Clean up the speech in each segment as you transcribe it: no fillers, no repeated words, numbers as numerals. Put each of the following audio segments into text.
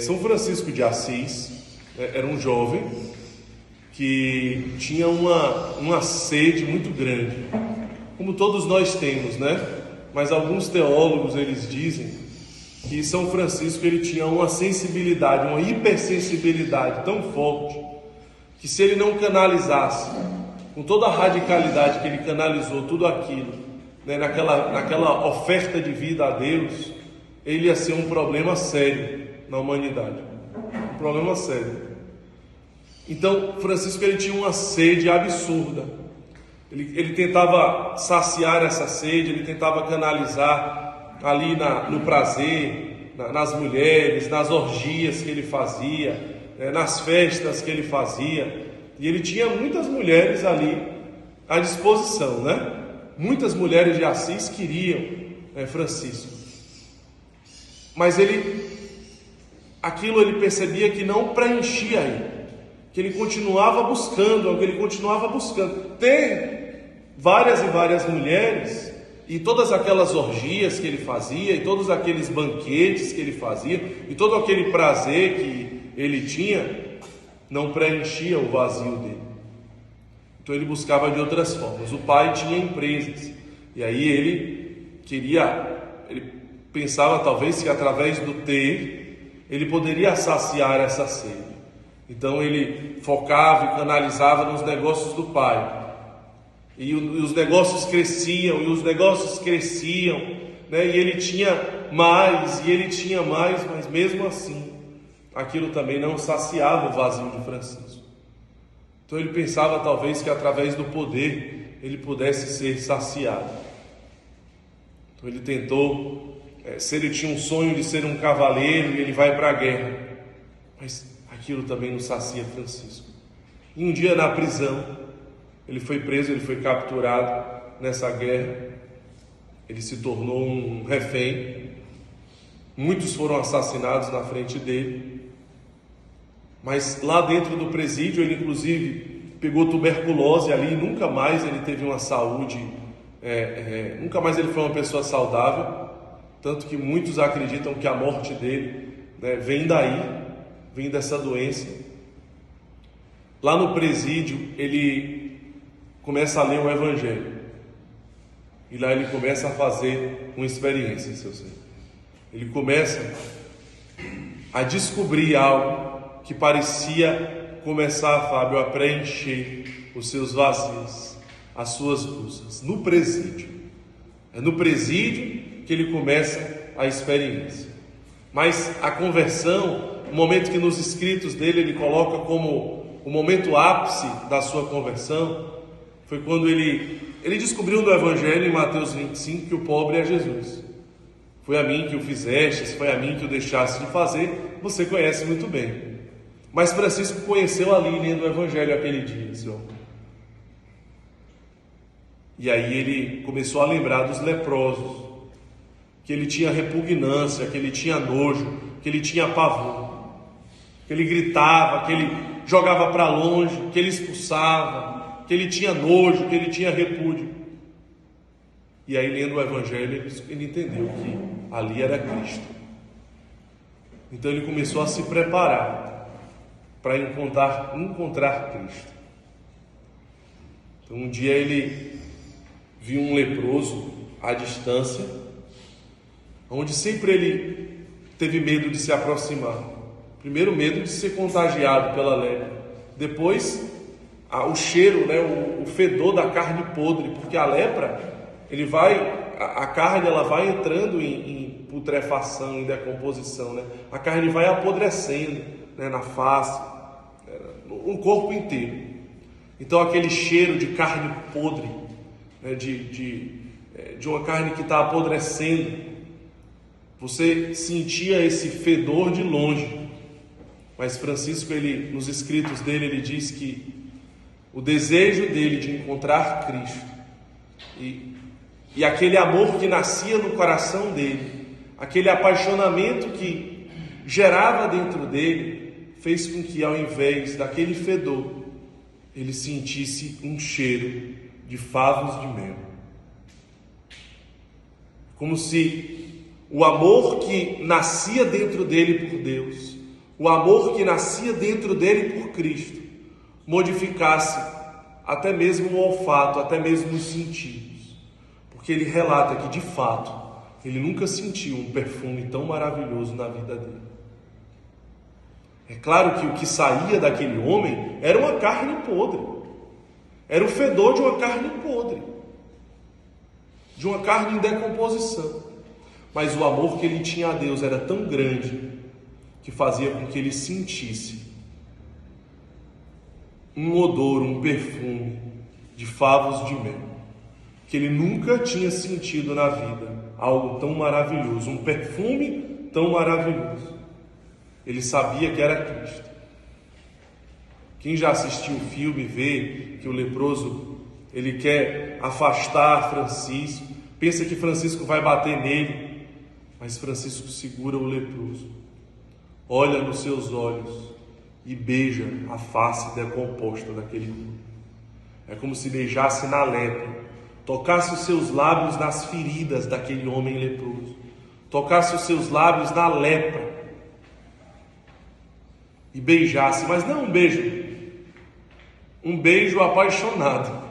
São Francisco de Assis era um jovem que tinha uma sede muito grande, como todos nós temos, né? Mas alguns teólogos, eles dizem que São Francisco ele tinha uma sensibilidade, uma hipersensibilidade tão forte, que se ele não canalizasse com toda a radicalidade que ele canalizou tudo aquilo, né, naquela oferta de vida a Deus, ele ia ser um problema sério na humanidade, um problema sério. Então Francisco ele tinha uma sede absurda, ele tentava saciar essa sede, ele tentava canalizar ali no prazer, nas mulheres, nas orgias que ele fazia, nas festas que ele fazia, e ele tinha muitas mulheres ali à disposição, né? Muitas mulheres de Assis queriam Francisco, mas aquilo ele percebia que não preenchia ele, que ele continuava buscando, Tem várias e várias mulheres, e todas aquelas orgias que ele fazia, e todos aqueles banquetes que ele fazia, e todo aquele prazer que ele tinha, não preenchia o vazio dele. Então ele buscava de outras formas. O pai tinha empresas, e aí ele pensava talvez que através do ter, ele poderia saciar essa sede. Então ele focava e canalizava nos negócios do pai. E os negócios cresciam, né? E ele tinha mais, mas mesmo assim, aquilo também não saciava o vazio de Francisco. Então ele pensava talvez que através do poder ele pudesse ser saciado. Então ele tentou, se ele tinha um sonho de ser um cavaleiro, e ele vai para a guerra, mas aquilo também não sacia Francisco. E um dia na prisão, ele foi preso, ele foi capturado nessa guerra, ele se tornou um refém, muitos foram assassinados na frente dele, mas lá dentro do presídio ele inclusive pegou tuberculose ali, e nunca mais ele teve uma saúde, nunca mais ele foi uma pessoa saudável, tanto que muitos acreditam que a morte dele, vem dessa doença. Lá no presídio ele começa a ler o Evangelho, e lá ele começa a fazer uma experiência, ele começa a descobrir algo que parecia começar, Fábio, a preencher os seus vazios, as suas buscas, no presídio. É no presídio que ele começa a experiência. Mas a conversão, o momento que nos escritos dele ele coloca como o momento ápice da sua conversão, foi quando ele descobriu no Evangelho, em Mateus 25, que o pobre é Jesus. Foi a mim que o fizestes, foi a mim que o deixaste de fazer, você conhece muito bem. Mas Francisco conheceu ali, lendo o Evangelho aquele dia, Senhor. E aí ele começou a lembrar dos leprosos, que ele tinha repugnância, que ele tinha nojo, que ele tinha pavor, que ele gritava, que ele jogava para longe, que ele expulsava, que ele tinha nojo, que ele tinha repúdio. E aí, lendo o Evangelho, ele entendeu que ali era Cristo. Então ele começou a se preparar para encontrar Cristo. Então um dia ele viu um leproso à distância, onde sempre ele teve medo de se aproximar. Primeiro, medo de ser contagiado pela lepra. Depois, o cheiro, o fedor da carne podre, porque a lepra, a carne ela vai entrando em putrefação, em decomposição, A carne vai apodrecendo, na face, no corpo inteiro. Então aquele cheiro de carne podre, de uma carne que está apodrecendo, você sentia esse fedor de longe. Mas Francisco, nos escritos dele, ele diz que o desejo dele de encontrar Cristo e aquele amor que nascia no coração dele, aquele apaixonamento que gerava dentro dele, fez com que, ao invés daquele fedor, ele sentisse um cheiro de favos de mel. Como se o amor que nascia dentro dele por Deus o amor que nascia dentro dele por Cristo, modificasse até mesmo o olfato, até mesmo os sentidos. Porque ele relata que, de fato, ele nunca sentiu um perfume tão maravilhoso na vida dele. É claro que o que saía daquele homem era uma carne podre. Era o fedor de uma carne podre. De uma carne em decomposição. Mas o amor que ele tinha a Deus era tão grande que fazia com que ele sentisse um odor, um perfume de favos de mel, que ele nunca tinha sentido na vida, algo tão maravilhoso, um perfume tão maravilhoso. Ele sabia que era Cristo. Quem já assistiu o filme vê que o leproso, ele quer afastar Francisco, pensa que Francisco vai bater nele, mas Francisco segura o leproso, olha nos seus olhos e beija a face decomposta daquele homem. É como se beijasse na lepra, tocasse os seus lábios nas feridas daquele homem leproso, tocasse os seus lábios na lepra e beijasse, mas não um beijo apaixonado,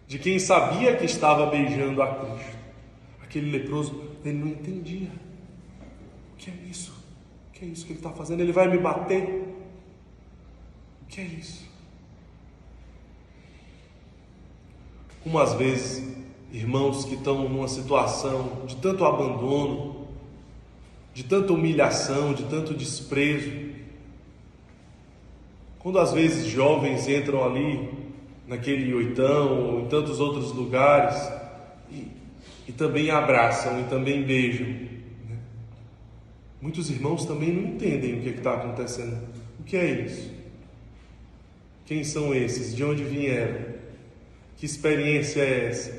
de quem sabia que estava beijando a Cristo. Aquele leproso, ele não entendia. O que é isso? O que é isso que ele está fazendo? Ele vai me bater? O que é isso? Como às vezes, irmãos que estão numa situação de tanto abandono, de tanta humilhação, de tanto desprezo, quando às vezes jovens entram ali, naquele oitão, ou em tantos outros lugares, e também abraçam, e também beijam, né? Muitos irmãos também não entendem o que está acontecendo. O que é isso? Quem são esses? De onde vieram? Que experiência é essa?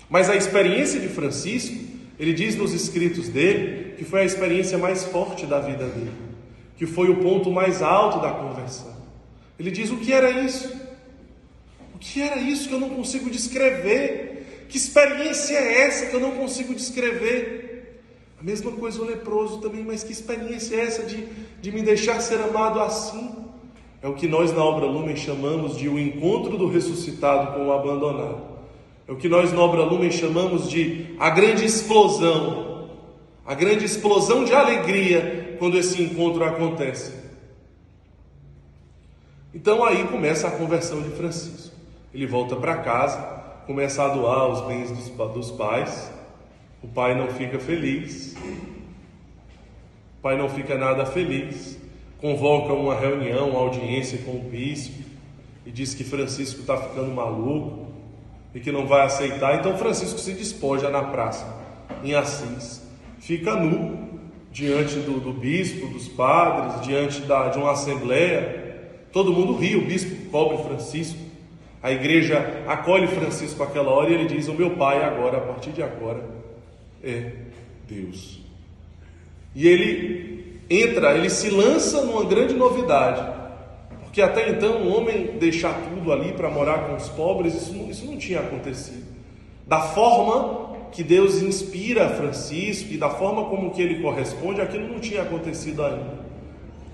Mas a experiência de Francisco, ele diz nos escritos dele, que foi a experiência mais forte da vida dele, que foi o ponto mais alto da conversão. Ele diz: o que era isso? O que era isso que eu não consigo descrever? Que experiência é essa que eu não consigo descrever? A mesma coisa o leproso também, mas que experiência é essa de me deixar ser amado assim? É o que nós na Obra Lumen chamamos de o encontro do ressuscitado com o abandonado. É o que nós na Obra Lumen chamamos de a grande explosão de alegria quando esse encontro acontece. Então aí começa a conversão de Francisco. Ele volta para casa, começa a doar os bens dos pais. O pai não fica feliz. O pai não fica nada feliz. Convoca uma reunião, uma audiência com o bispo e diz que Francisco está ficando maluco e que não vai aceitar. Então Francisco se despoja na praça, em Assis. Fica nu diante do bispo, dos padres, diante de uma assembleia. Todo mundo ri, o bispo cobre Francisco. A igreja acolhe Francisco àquela hora e ele diz: o meu pai agora, a partir de agora, é Deus. E ele se lança numa grande novidade, porque até então um homem deixar tudo ali para morar com os pobres, isso não tinha acontecido. Da forma que Deus inspira Francisco e da forma como que ele corresponde, aquilo não tinha acontecido ainda.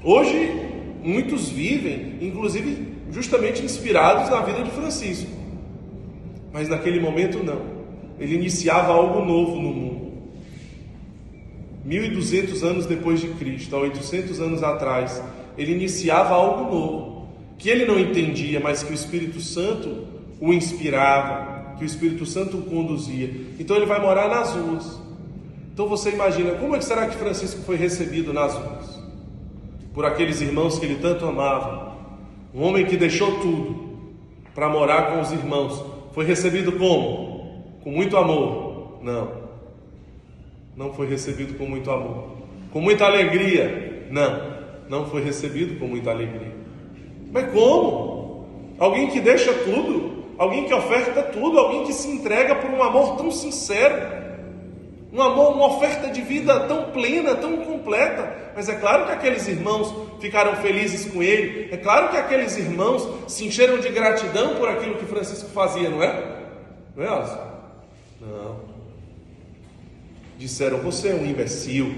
Hoje, muitos vivem, inclusive, justamente inspirados na vida de Francisco. Mas naquele momento não. Ele iniciava algo novo no mundo. 1200 anos depois de Cristo, há 800 anos atrás, ele iniciava algo novo, que ele não entendia, mas que o Espírito Santo o inspirava, que o Espírito Santo o conduzia. Então ele vai morar nas ruas. Então você imagina, como é que será que Francisco foi recebido nas ruas? Por aqueles irmãos que ele tanto amava. Um homem que deixou tudo para morar com os irmãos, foi recebido como? Com muito amor? Não foi recebido com muito amor. Com muita alegria? Não foi recebido com muita alegria. Mas como? Alguém que deixa tudo, alguém que oferta tudo, alguém que se entrega por um amor tão sincero, um amor, uma oferta de vida tão plena, tão completa. Mas é claro que aqueles irmãos ficaram felizes com ele, é claro que aqueles irmãos se encheram de gratidão por aquilo que Francisco fazia, não é? Não é, Alisson? Não. Disseram: você é um imbecil,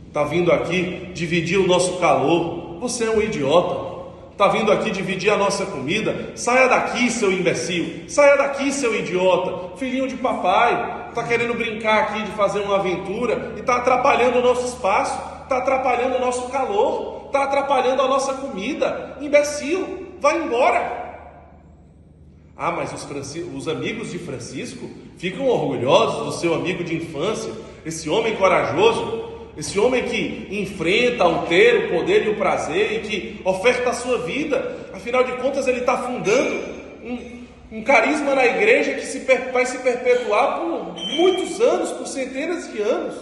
Está vindo aqui dividir o nosso calor. Você é um idiota. Está vindo aqui dividir a nossa comida. Saia daqui, seu imbecil. Saia daqui, seu idiota. Filhinho de papai. Está querendo brincar aqui de fazer uma aventura e está atrapalhando o nosso espaço. Está atrapalhando o nosso calor. Está atrapalhando a nossa comida. Imbecil, vai embora. Ah, mas os amigos de Francisco ficam orgulhosos do seu amigo de infância, esse homem corajoso, esse homem que enfrenta o ter, o poder e o prazer e que oferta a sua vida. Afinal de contas, ele está fundando um carisma na igreja que vai se perpetuar por muitos anos, por centenas de anos,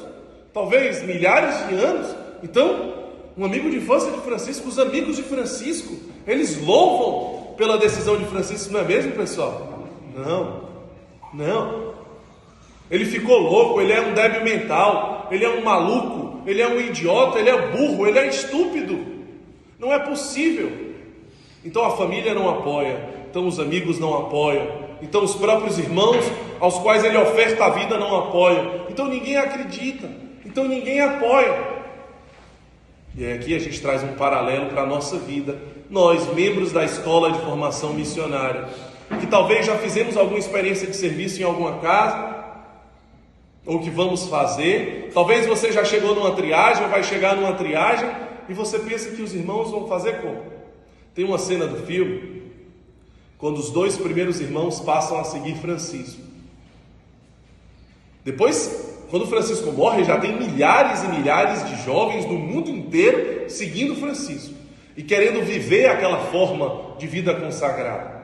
talvez milhares de anos. Então, um amigo de infância de Francisco, os amigos de Francisco, eles louvam pela decisão de Francisco, não é mesmo, pessoal? Não. Ele ficou louco, ele é um débil mental, ele é um maluco, ele é um idiota, ele é burro, ele é estúpido. Não é possível. Então a família não apoia, então os amigos não apoiam, então os próprios irmãos aos quais ele oferta a vida não apoiam, então ninguém acredita, então ninguém apoia. E aqui a gente traz um paralelo para a nossa vida. Nós, membros da escola de formação missionária, que talvez já fizemos alguma experiência de serviço em alguma casa, ou que vamos fazer, talvez você já chegou numa triagem, ou vai chegar numa triagem, e você pensa que os irmãos vão fazer como? Tem uma cena do filme, quando os 2 primeiros irmãos passam a seguir Francisco. Depois, quando Francisco morre, já tem milhares e milhares de jovens do mundo inteiro seguindo Francisco e querendo viver aquela forma de vida consagrada.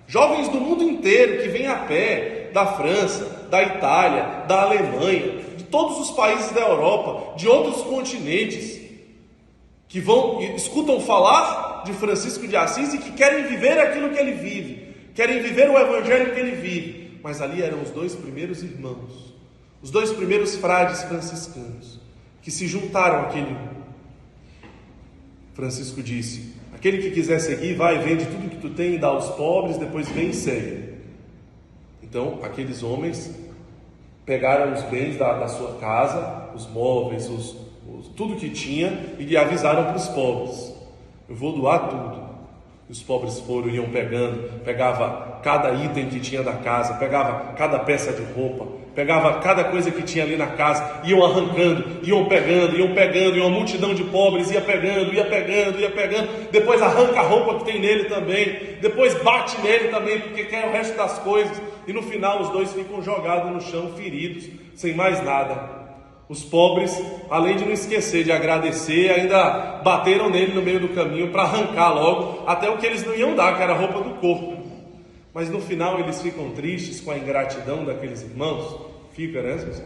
Jovens do mundo inteiro que vêm a pé da França, da Itália, da Alemanha, de todos os países da Europa, de outros continentes, que vão e escutam falar de Francisco de Assis e que querem viver aquilo que ele vive, querem viver o evangelho que ele vive. Mas ali eram os 2 primeiros irmãos, os 2 primeiros frades franciscanos, que se juntaram àquele. Francisco disse: aquele que quiser seguir, vai, vende tudo que tu tem e dá aos pobres, depois vem e segue. Então, aqueles homens pegaram os bens da sua casa, os móveis, tudo que tinha, e avisaram para os pobres: eu vou doar tudo. E os pobres foram, iam pegava cada item que tinha da casa, pegava cada peça de roupa, pegava cada coisa que tinha ali na casa, iam arrancando, iam pegando, e uma multidão de pobres ia pegando, depois arranca a roupa que tem nele também, depois bate nele também, porque quer o resto das coisas, e no final os 2 ficam jogados no chão, feridos, sem mais nada. Os pobres, além de não esquecer de agradecer, ainda bateram nele no meio do caminho para arrancar logo até o que eles não iam dar, que era a roupa do corpo. Mas no final eles ficam tristes com a ingratidão daqueles irmãos? Fica, né, José?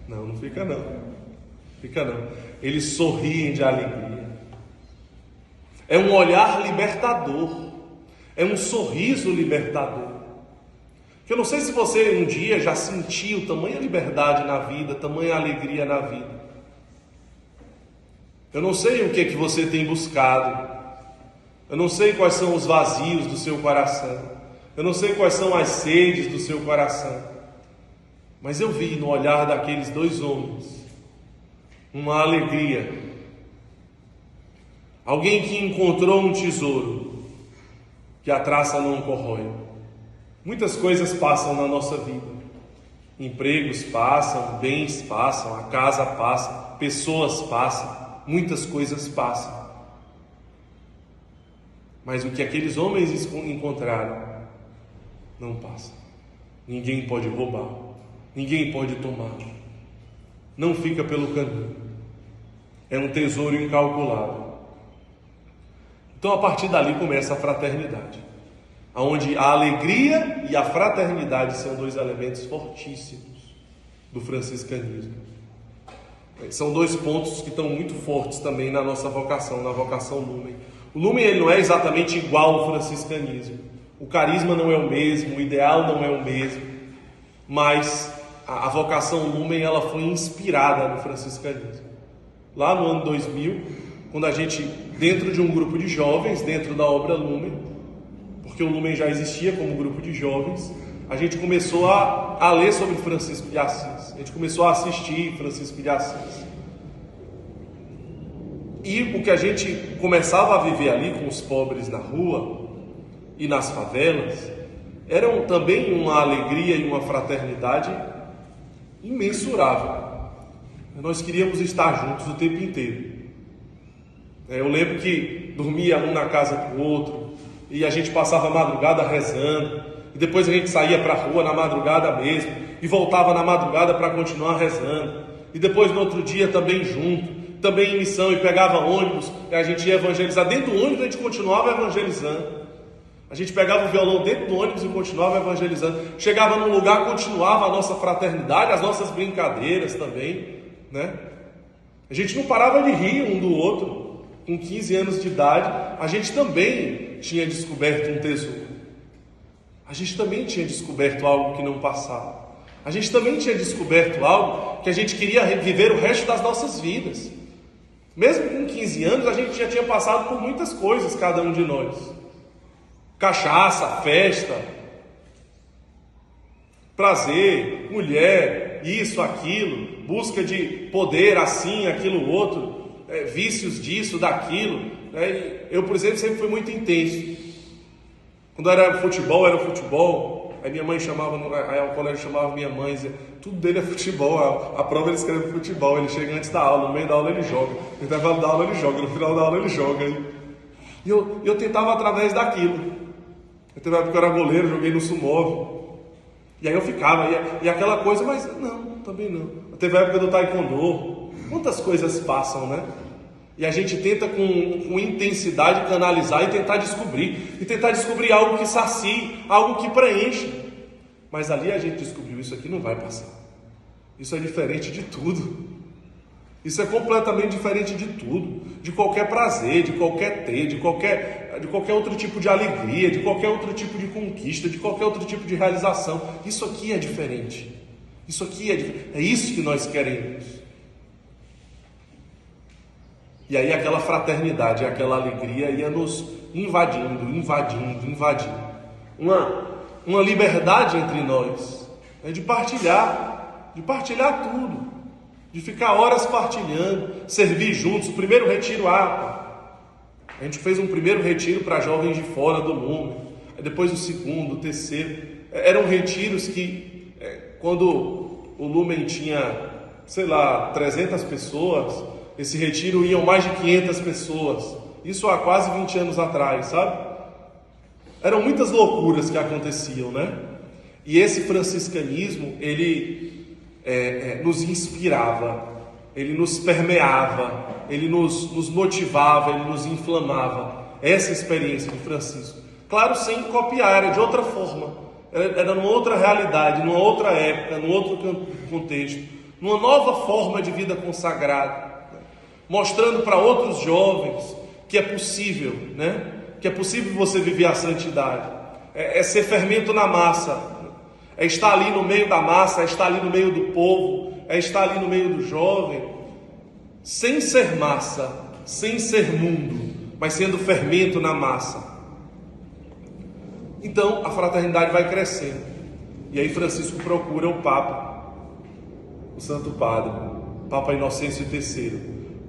Não fica não. Eles sorriem de alegria. É um olhar libertador. É um sorriso libertador. Que eu não sei se você um dia já sentiu tamanha liberdade na vida, tamanha alegria na vida. Eu não sei o que você tem buscado. Eu não sei quais são os vazios do seu coração. Eu não sei quais são as sedes do seu coração. Mas eu vi no olhar daqueles 2 homens uma alegria. Alguém que encontrou um tesouro que a traça não corrói. Muitas coisas passam na nossa vida. Empregos passam, bens passam, a casa passa, pessoas passam, muitas coisas passam. Mas o que aqueles homens encontraram não passa. Ninguém pode roubar, ninguém pode tomar. Não fica pelo caminho. É um tesouro incalculável. Então a partir dali começa a fraternidade, onde a alegria e a fraternidade são 2 elementos fortíssimos do franciscanismo. São 2 pontos que estão muito fortes também na nossa vocação, na vocação Lumen. O Lumen ele não é exatamente igual ao franciscanismo. O carisma não é o mesmo, o ideal não é o mesmo, mas a vocação Lumen ela foi inspirada no franciscanismo. Lá no ano 2000, quando a gente, dentro de um grupo de jovens, dentro da obra Lumen, porque o Lumen já existia como grupo de jovens, a gente começou a ler sobre Francisco de Assis. A gente começou a assistir Francisco de Assis. E o que a gente começava a viver ali com os pobres na rua e nas favelas, era também uma alegria e uma fraternidade imensurável. Nós queríamos estar juntos o tempo inteiro. Eu lembro que dormia um na casa do outro, e a gente passava a madrugada rezando, e depois a gente saía para a rua na madrugada mesmo, e voltava na madrugada para continuar rezando, e depois no outro dia também junto, também em missão, e pegava ônibus, e a gente ia evangelizar. Dentro do ônibus a gente continuava evangelizando. A gente pegava o violão dentro do ônibus e continuava evangelizando. Chegava num lugar, continuava a nossa fraternidade, as nossas brincadeiras também, né? A gente não parava de rir um do outro. Com 15 anos de idade, a gente também tinha descoberto um tesouro. A gente também tinha descoberto algo que não passava. A gente também tinha descoberto algo que a gente queria viver o resto das nossas vidas. Mesmo com 15 anos, a gente já tinha passado por muitas coisas, cada um de nós. Cachaça, festa, prazer, mulher, isso, aquilo, busca de poder, assim, aquilo, outro, vícios disso, daquilo. Eu, por exemplo, sempre fui muito intenso. Quando era futebol. Aí minha mãe chamava, aí o colégio chamava minha mãe e dizia, tudo dele é futebol, a prova ele escreve futebol, ele chega antes da aula, no meio da aula ele joga, no intervalo da aula ele joga, no final da aula ele joga. E eu tentava através daquilo. Teve uma época que eu era goleiro, joguei no Sumov, e aí eu ficava, e aquela coisa, mas não, também não. Teve a época do Taekwondo. Quantas coisas passam, né? E a gente tenta com intensidade canalizar e tentar descobrir algo que sacie, algo que preenche. Mas ali a gente descobriu, isso aqui não vai passar. Isso é diferente de tudo. Isso é completamente diferente de tudo, de qualquer prazer, de qualquer de qualquer outro tipo de alegria, de qualquer outro tipo de conquista, de qualquer outro tipo de realização. Isso aqui é diferente. Isso aqui é isso que nós queremos. E aí aquela fraternidade, aquela alegria ia nos invadindo. Uma liberdade entre nós, de partilhar tudo, de ficar horas partilhando, servir juntos. O primeiro retiro, a gente fez um primeiro retiro para jovens de fora do Lumen, depois o segundo, o terceiro. Eram retiros que, quando o Lumen tinha, 300 pessoas, esse retiro iam mais de 500 pessoas. Isso há quase 20 anos atrás, sabe? Eram muitas loucuras que aconteciam, né? E esse franciscanismo, ele nos inspirava, ele nos permeava, ele nos motivava, ele nos inflamava. Essa experiência de Francisco. Claro, sem copiar, era de outra forma. Era numa outra realidade, numa outra época, num outro contexto. Numa nova forma de vida consagrada. Mostrando para outros jovens que é possível, né? Que é possível você viver a santidade. É ser fermento na massa. É estar ali no meio da massa, é estar ali no meio do povo, é estar ali no meio do jovem, sem ser massa, sem ser mundo, mas sendo fermento na massa. Então a fraternidade vai crescendo. E aí Francisco procura o Papa, o Santo Padre, Papa Inocêncio III,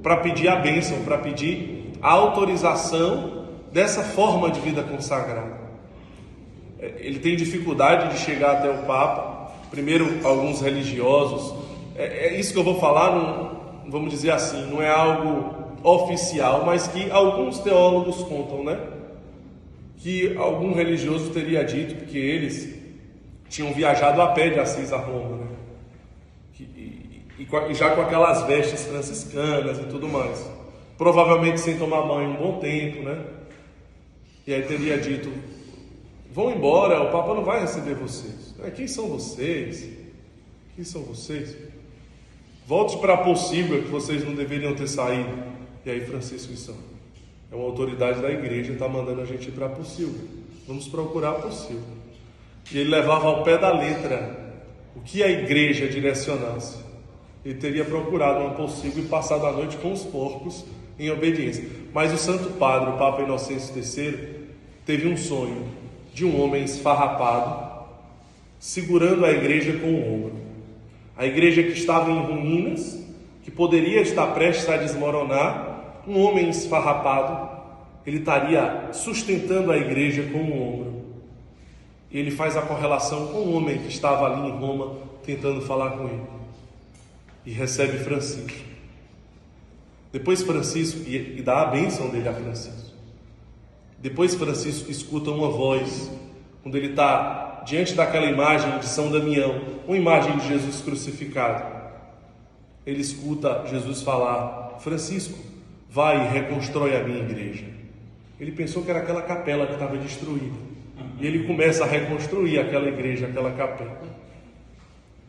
para pedir a bênção, para pedir a autorização dessa forma de vida consagrada. Ele tem dificuldade de chegar até o Papa. Primeiro, alguns religiosos. É isso que eu vou falar, não, vamos dizer assim, não é algo oficial, mas que alguns teólogos contam, né? Que algum religioso teria dito, porque eles tinham viajado a pé de Assis a Roma, né? E já com aquelas vestes franciscanas e tudo mais. Provavelmente sem tomar banho um bom tempo, né? E aí teria dito, vão embora, o Papa não vai receber vocês. Quem são vocês? Quem são vocês? Volte para a Pocílga, que vocês não deveriam ter saído. E aí Francisco disse, é uma autoridade da igreja, está mandando a gente ir para a Pocílga. Vamos procurar a Pocílga. E ele levava ao pé da letra o que a igreja direcionasse. Ele teria procurado uma Pocílga e passado a noite com os porcos em obediência. Mas o Santo Padre, o Papa Inocêncio III, teve um sonho de um homem esfarrapado, segurando a igreja com o ombro. A igreja que estava em ruínas, que poderia estar prestes a desmoronar, um homem esfarrapado, ele estaria sustentando a igreja com um ombro. E ele faz a correlação com um homem que estava ali em Roma, tentando falar com ele. E recebe Francisco. Depois Francisco, e dá a bênção dele a Francisco. Depois Francisco escuta uma voz, quando ele está diante daquela imagem de São Damião, uma imagem de Jesus crucificado. Ele escuta Jesus falar: Francisco, vai e reconstrói a minha igreja. Ele pensou que era aquela capela que estava destruída. E ele começa a reconstruir aquela igreja, aquela capela.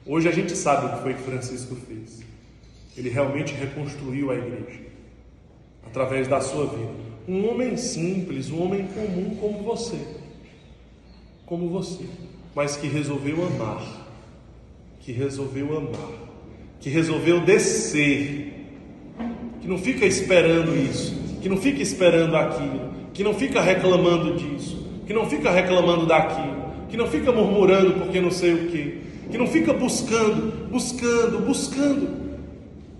Hoje a gente sabe o que foi que Francisco fez. Ele realmente reconstruiu a igreja, através da sua vida. Um homem simples, um homem comum como você, mas que resolveu amar, que resolveu descer, que não fica esperando isso, que não fica esperando aquilo, que não fica reclamando disso, que não fica reclamando daquilo, que não fica murmurando porque não sei o quê, que não fica buscando,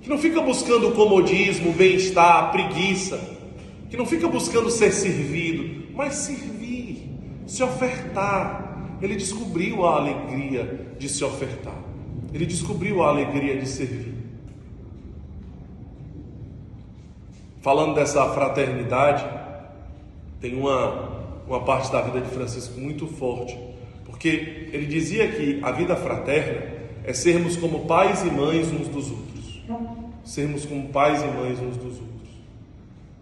que não fica buscando o comodismo, o bem-estar, a preguiça, que não fica buscando ser servido, mas servir, se ofertar. Ele descobriu a alegria de se ofertar, ele descobriu a alegria de servir. Falando dessa fraternidade, tem uma parte da vida de Francisco muito forte, porque ele dizia que a vida fraterna é sermos como pais e mães uns dos outros. Sermos como pais e mães uns dos outros.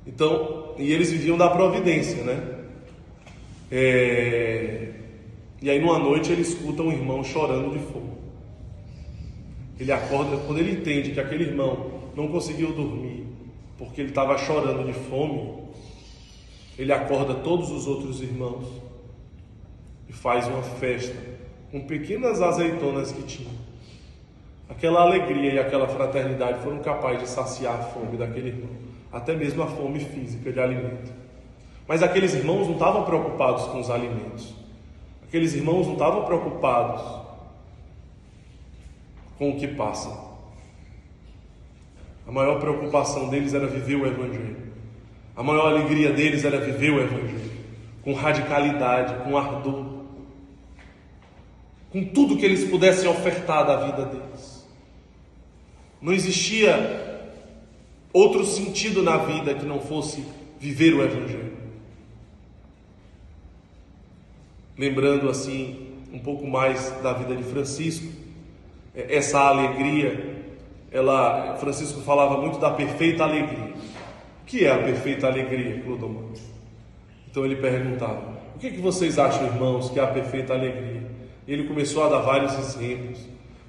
Então, e eles viviam da providência, né? E aí numa noite ele escuta um irmão chorando de fome. Ele acorda, quando ele entende que aquele irmão não conseguiu dormir porque ele estava chorando de fome, ele acorda todos os outros irmãos e faz uma festa com pequenas azeitonas que tinha. Aquela alegria e aquela fraternidade foram capazes de saciar a fome daquele irmão, até mesmo a fome física de alimento. Mas aqueles irmãos não estavam preocupados com os alimentos. Aqueles irmãos não estavam preocupados com o que passa. A maior preocupação deles era viver o Evangelho. A maior alegria deles era viver o Evangelho, com radicalidade, com ardor, com tudo que eles pudessem ofertar da vida deles. Não existia outro sentido na vida que não fosse viver o Evangelho. Lembrando assim um pouco mais da vida de Francisco, essa alegria, Francisco falava muito da perfeita alegria. O que é a perfeita alegria, Clodomar? Então ele perguntava: o que vocês acham, irmãos, que é a perfeita alegria? E ele começou a dar vários exemplos.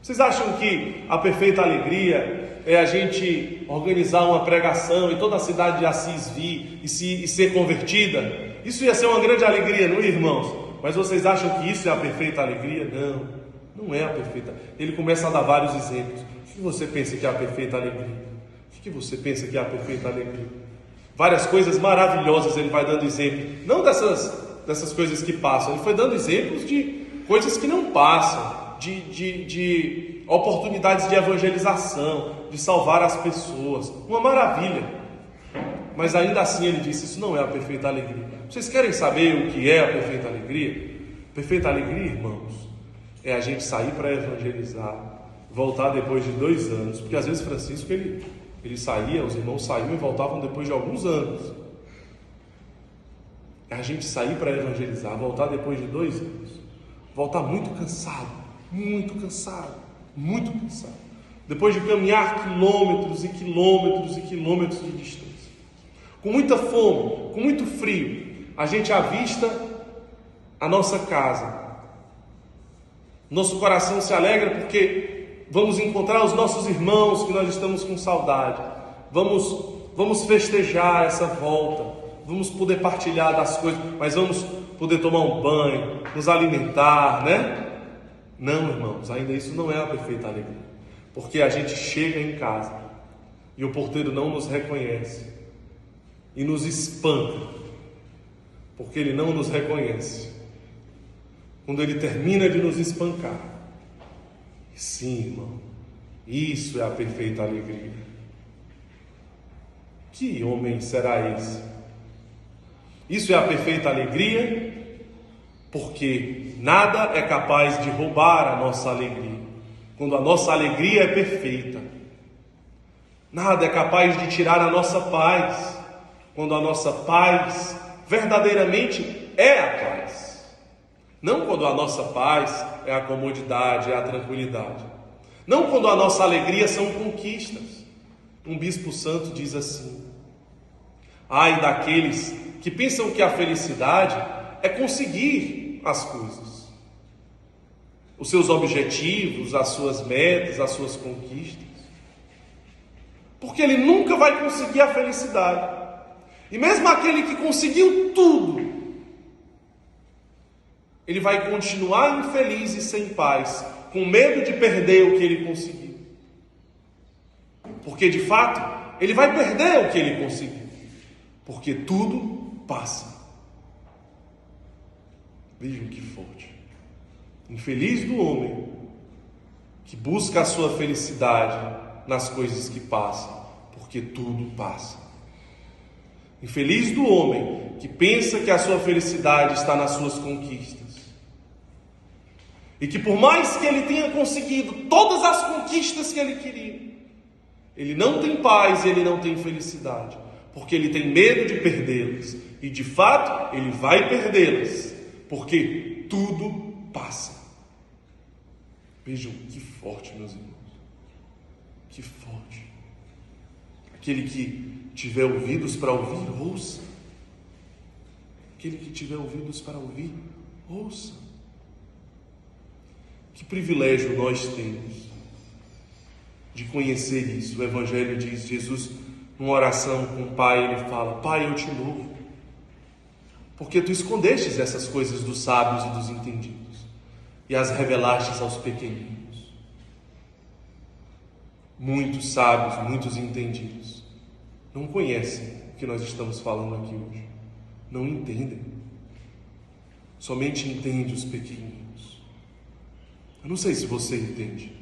Vocês acham que a perfeita alegria é a gente organizar uma pregação e toda a cidade de Assis vir e ser convertida? Isso ia ser uma grande alegria, não é, irmãos? Mas vocês acham que isso é a perfeita alegria? Não, não é a perfeita. Ele começa a dar vários exemplos. O que você pensa que é a perfeita alegria? O que você pensa que é a perfeita alegria? Várias coisas maravilhosas ele vai dando exemplo. Não dessas coisas que passam. Ele foi dando exemplos de coisas que não passam. De oportunidades de evangelização, de salvar as pessoas. Uma maravilha. Mas ainda assim ele disse: isso não é a perfeita alegria. Vocês querem saber o que é a perfeita alegria? Perfeita alegria, irmãos, é a gente sair para evangelizar, voltar depois de 2 anos. Porque às vezes Francisco ele saía, os irmãos saíam e voltavam depois de alguns anos. É a gente sair para evangelizar, voltar depois de 2 anos. Voltar muito cansado. Depois de caminhar quilômetros e quilômetros e quilômetros de distância, com muita fome, com muito frio, a gente avista a nossa casa. Nosso coração se alegra porque vamos encontrar os nossos irmãos que nós estamos com saudade. Vamos festejar essa volta. Vamos poder partilhar das coisas, mas vamos poder tomar um banho, nos alimentar, né? Não, irmãos, ainda isso não é a perfeita alegria. Porque a gente chega em casa e o porteiro não nos reconhece e nos espanca, porque ele não nos reconhece. Quando ele termina de nos espancar, sim, irmão, isso é a perfeita alegria. Que homem será esse? Isso é a perfeita alegria, porque nada é capaz de roubar a nossa alegria, quando a nossa alegria é perfeita. Nada é capaz de tirar a nossa paz, quando a nossa paz verdadeiramente é a paz. Não quando a nossa paz é a comodidade, é a tranquilidade. Não quando a nossa alegria são conquistas. Um bispo santo diz assim: ai daqueles que pensam que a felicidade é conseguir as coisas, os seus objetivos, as suas metas, as suas conquistas. Porque ele nunca vai conseguir a felicidade. E mesmo aquele que conseguiu tudo, ele vai continuar infeliz e sem paz, com medo de perder o que ele conseguiu. Porque de fato, ele vai perder o que ele conseguiu. Porque tudo passa. Vejam que forte. Infeliz do homem que busca a sua felicidade nas coisas que passam, porque tudo passa. Infeliz do homem que pensa que a sua felicidade está nas suas conquistas. E que por mais que ele tenha conseguido todas as conquistas que ele queria, ele não tem paz e ele não tem felicidade, porque ele tem medo de perdê-las. E de fato, ele vai perdê-las, porque tudo passa. Vejam que forte, meus irmãos. Que forte. Aquele que tiver ouvidos para ouvir, ouça. Aquele que tiver ouvidos para ouvir, ouça. Que privilégio nós temos de conhecer isso. O Evangelho diz, Jesus, numa oração com o Pai, ele fala: Pai, eu te louvo, porque tu escondestes essas coisas dos sábios e dos entendidos e as revelastes aos pequeninos. Muitos sábios, muitos entendidos não conhecem o que nós estamos falando aqui hoje. Não entendem. Somente entende os pequeninos. Eu não sei se você entende.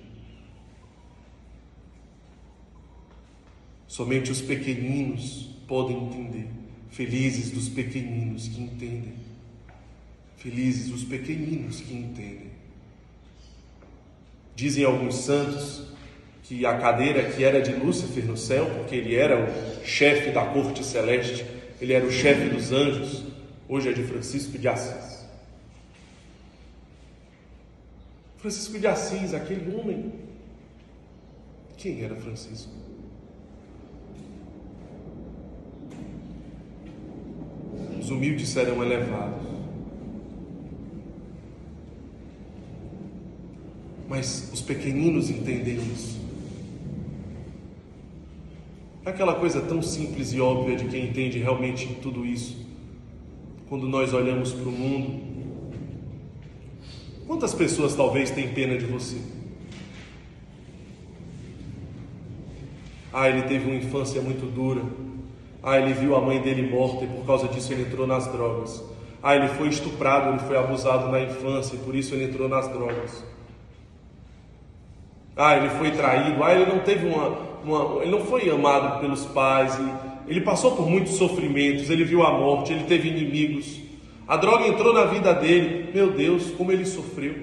Somente os pequeninos podem entender. Felizes dos pequeninos que entendem. Felizes os pequeninos que entendem. Dizem alguns santos que a cadeira que era de Lúcifer no céu, porque ele era o chefe da corte celeste, ele era o chefe dos anjos, hoje é de Francisco de Assis. Francisco de Assis, aquele homem. Quem era Francisco? Os humildes serão elevados. Mas os pequeninos entendem isso. É aquela coisa tão simples e óbvia de quem entende realmente tudo isso. Quando nós olhamos para o mundo, quantas pessoas talvez têm pena de você? Ah, ele teve uma infância muito dura. Ah, ele viu a mãe dele morta e por causa disso ele entrou nas drogas. Ah, ele foi estuprado, ele foi abusado na infância e por isso ele entrou nas drogas. Ah, ele foi traído. Ah, ele não teve ele não foi amado pelos pais. Ele passou por muitos sofrimentos. Ele viu a morte, ele teve inimigos. A droga entrou na vida dele. Meu Deus, como ele sofreu.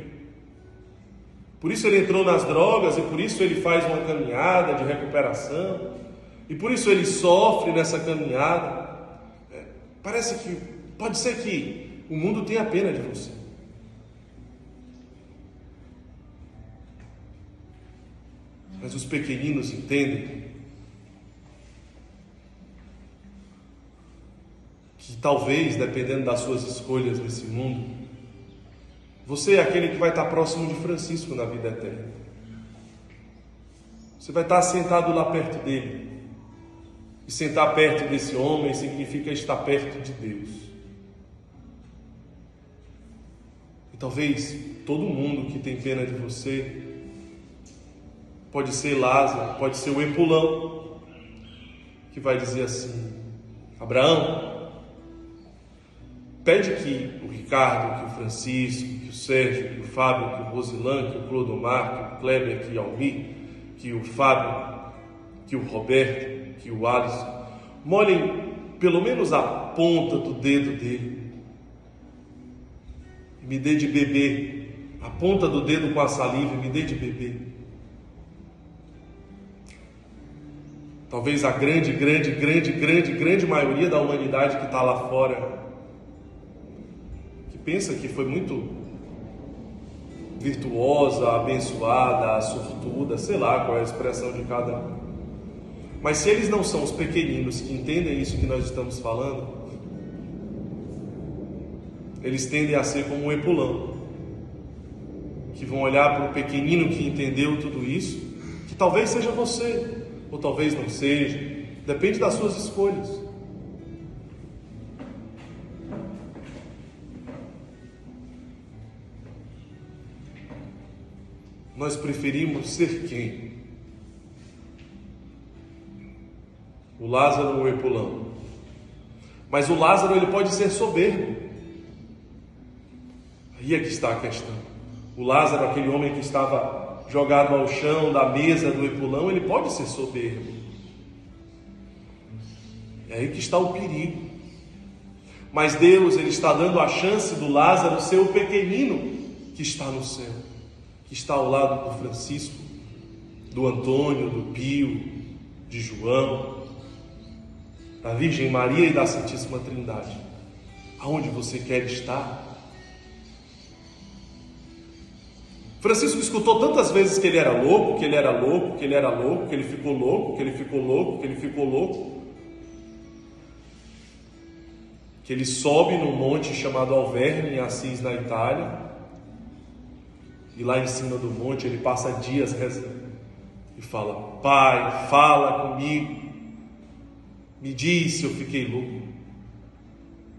Por isso ele entrou nas drogas e por isso ele faz uma caminhada de recuperação. E por isso ele sofre nessa caminhada. Pode ser que o mundo tenha pena de você. Mas os pequeninos entendem que talvez, dependendo das suas escolhas nesse mundo, você é aquele que vai estar próximo de Francisco na vida eterna. Você vai estar sentado lá perto dele. E sentar perto desse homem significa estar perto de Deus. E talvez todo mundo que tem pena de você, pode ser Lázaro, pode ser o Epulão, que vai dizer assim: Abraão, pede que o Ricardo, que o Francisco, que o Sérgio, que o Fábio, que o Rosilã, que o Clodomar, que o Kleber, que o Almir, que o Fábio, que o Roberto, que o Alisson, molhem pelo menos a ponta do dedo dele. Me dê de beber, a ponta do dedo com a saliva, me dê de beber. Talvez a grande maioria da humanidade que está lá fora, que pensa que foi muito virtuosa, abençoada, sortuda, sei lá qual é a expressão de cada um. Mas se eles não são os pequeninos que entendem isso que nós estamos falando, eles tendem a ser como um Epulão, que vão olhar para o pequenino que entendeu tudo isso, que talvez seja você, ou talvez não seja, depende das suas escolhas. Nós preferimos ser quem? O Lázaro ou o Epulão? Mas o Lázaro, ele pode ser soberbo. Aí é que está a questão. O Lázaro, aquele homem que estava jogado ao chão da mesa do Epulão, ele pode ser soberbo. É aí que está o perigo. Mas Deus, ele está dando a chance do Lázaro ser o pequenino que está no céu, que está ao lado do Francisco, do Antônio, do Pio, de João, da Virgem Maria e da Santíssima Trindade. Aonde você quer estar? Francisco escutou tantas vezes que ele era louco, que ele era louco, que ele era louco, que ele ficou louco, que ele ficou louco, que ele ficou louco, que ele sobe num monte chamado Alverne, em Assis, na Itália, e lá em cima do monte ele passa dias rezando e fala: Pai, fala comigo, me diz se eu fiquei louco,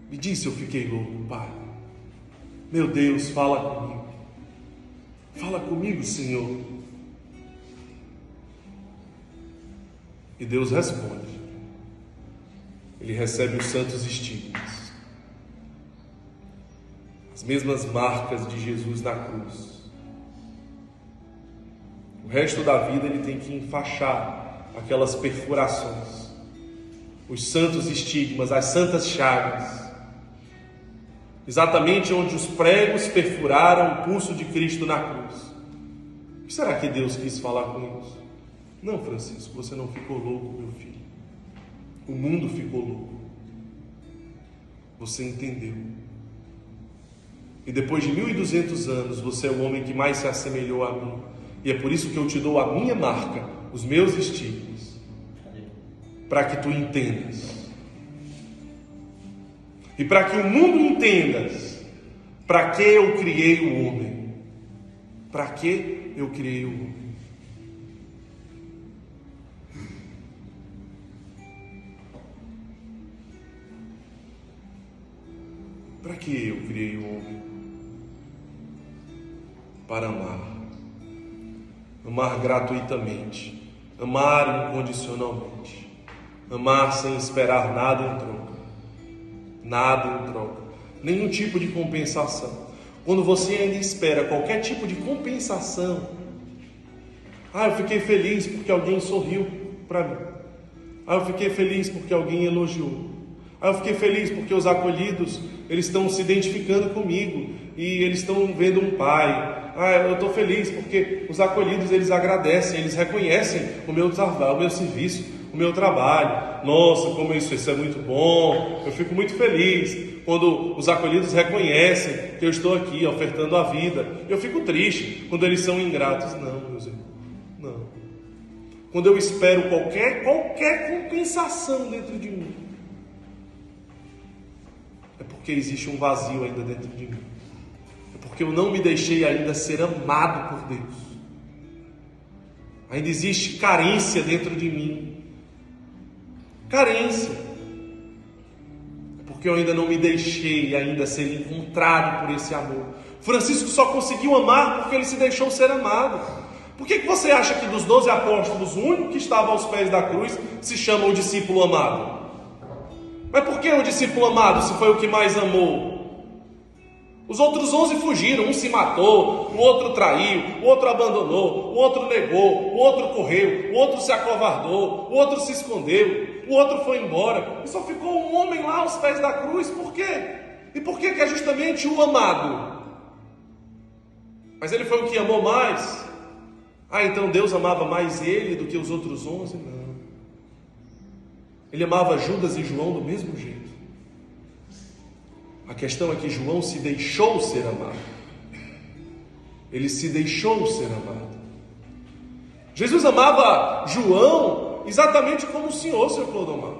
me diz se eu fiquei louco, Pai, meu Deus, fala comigo. Fala comigo, Senhor. E Deus responde. Ele recebe os santos estigmas, as mesmas marcas de Jesus na cruz. O resto da vida ele tem que enfaixar aquelas perfurações, os santos estigmas, as santas chagas, exatamente onde os pregos perfuraram o pulso de Cristo na cruz. O que será que Deus quis falar com isso? Não, Francisco, você não ficou louco, meu filho. O mundo ficou louco. Você entendeu. E depois de 1200 anos, você é o homem que mais se assemelhou a mim. E é por isso que eu te dou a minha marca, os meus estigmas, para que tu entendas. E para que o mundo entenda para que eu criei o homem. Para que eu criei o homem. Para que eu criei o homem? Para amar. Amar gratuitamente. Amar incondicionalmente. Amar sem esperar nada em troca. Nada em troca, nenhum tipo de compensação. Quando você ainda espera qualquer tipo de compensação, eu fiquei feliz porque alguém sorriu para mim, eu fiquei feliz porque alguém elogiou, eu fiquei feliz porque os acolhidos, eles estão se identificando comigo e eles estão vendo um pai. Eu estou feliz porque os acolhidos, eles agradecem, eles reconhecem o meu trabalho, o meu serviço, o meu trabalho. Nossa, como isso é muito bom. Eu fico muito feliz quando os acolhidos reconhecem que eu estou aqui ofertando a vida. Eu fico triste quando eles são ingratos. Não, meus irmãos, não. Quando eu espero qualquer compensação dentro de mim, é porque existe um vazio ainda dentro de mim. É porque eu não me deixei ainda ser amado por Deus. Ainda existe carência dentro de mim. Carência. É porque eu ainda não me deixei ainda ser encontrado por esse amor. Francisco só conseguiu amar porque ele se deixou ser amado. Por que você acha que dos 12 apóstolos, o único que estava aos pés da cruz se chama o discípulo amado? Mas por que o discípulo amado, se foi o que mais amou? Os outros 11 fugiram, um se matou, o outro traiu, o outro abandonou, o outro negou, o outro correu, o outro se acovardou, o outro se escondeu. o outro foi embora, e só ficou um homem lá aos pés da cruz. Por quê? E por que é justamente o amado? Mas ele foi o que amou mais? Então Deus amava mais ele do que os outros 11? Não. Ele amava Judas e João do mesmo jeito. A questão é que João se deixou ser amado. Ele se deixou ser amado. Jesus amava João exatamente como o Senhor, seu Clodomar.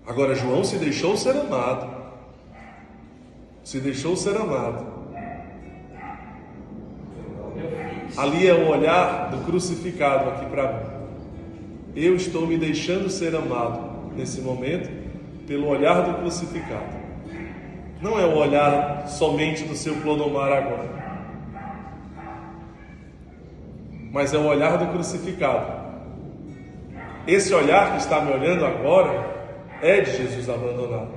Agora João se deixou ser amado. Se deixou ser amado. Ali é o olhar do crucificado aqui para mim. Eu estou me deixando ser amado nesse momento pelo olhar do crucificado. Não é o olhar somente do seu Clodomar agora, mas é o olhar do crucificado. Esse olhar que está me olhando agora é de Jesus abandonado.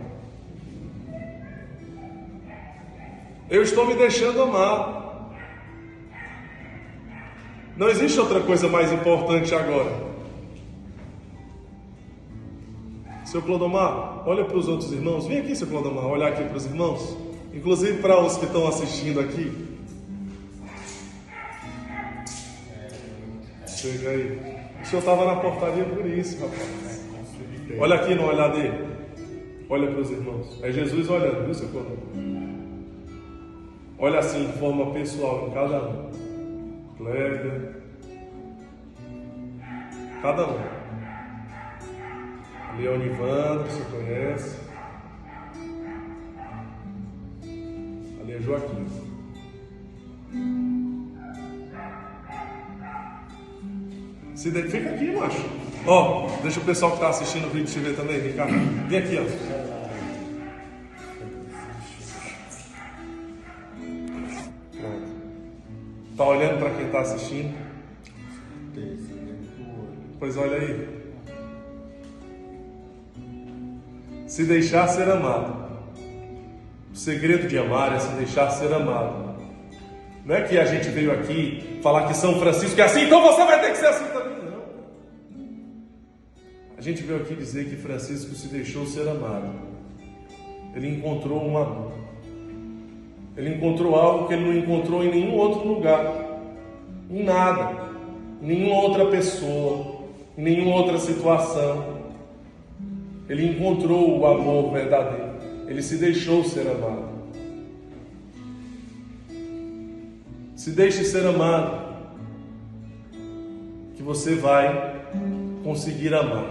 Eu estou me deixando amar. Não existe outra coisa mais importante agora. Seu Clodomar, olha para os outros irmãos. Vem aqui, seu Clodomar, olhar aqui para os irmãos. Inclusive para os que estão assistindo aqui. Chega aí. O senhor estava na portaria por isso, rapaz. Olha aqui no olhar dele. Olha para os irmãos. É Jesus olhando, viu, seu Clodomar? Olha assim, de forma pessoal, em cada um. Kleber. Cada um. Ali é o Nivandro, você conhece. Ali é Joaquim. Fica aqui, macho. Deixa o pessoal que está assistindo o vídeo te ver também. Vem cá. Vem aqui, ó. Está olhando para quem está assistindo? Pois olha aí. Se deixar ser amado. O segredo de amar é se deixar ser amado. Não é que a gente veio aqui falar que São Francisco é assim, então você vai ter que ser assim também. Não. A gente veio aqui dizer que Francisco se deixou ser amado. Ele encontrou um amor. Ele encontrou algo que ele não encontrou em nenhum outro lugar, em nada, em nenhuma outra pessoa, em nenhuma outra situação. Ele encontrou o amor verdadeiro. Ele se deixou ser amado. Se deixe ser amado, que você vai conseguir amar.